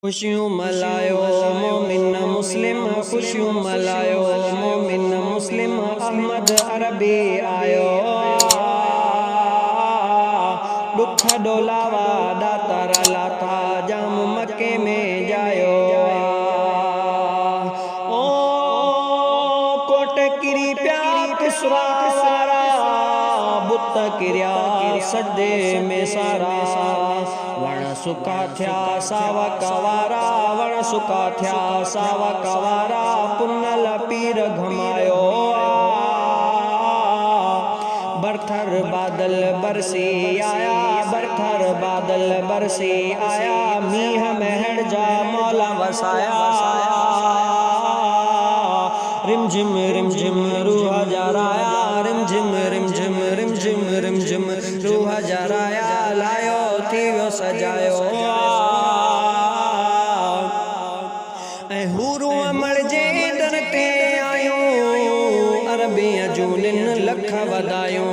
खुशियों मलायो मोमिन मुस्लिम, खुशियों मलायो मोमिन मुस्लिम, अहमद अरबी आयो। दुख डोलावा दातार लाथा जाम मक्के में जायो। ओ कोट किरी प्यात सुरावारा बुत किरिया सदे में सारा। वण सुका थया सावा कवारा, वण सुका थया सावा कवारा, पुनल पीर घमायो। बरथर बादल बरसी आया, बरथर बादल बरसी आया, मीह महड़ जा मौला वसाया। रिमझिम रिमझिम रूह जराया, रिमझिम रिमझिम रिमझिम रिमझिम रूह जराया, लायो थियो सजायो। ऐं हूरू अमर जे दर ते आयूं, अरबी जूनिन लख वधायूं।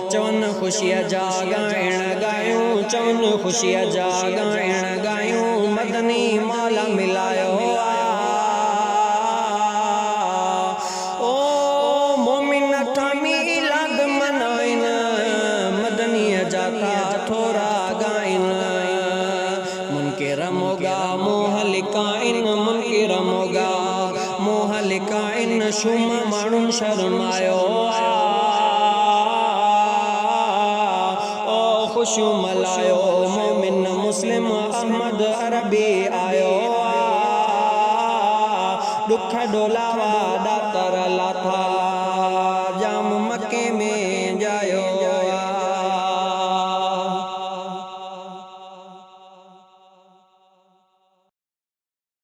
चवन खुशिया जा गाइण गायूं, चवन खुशिया जा गाइण गायूं, मदनी मौला मिलायो। थोड़ा गाइन मुनकिर मोगा मोहलिकाइन, मुनकिर मोगा मोहलिकाइन, शुम माण्हुनि शर्मायो। ओ खुशियूं मलायो मोमिन मुस्लिम, अहमद अरबी आयो। दुख डोलावा दातार लाथा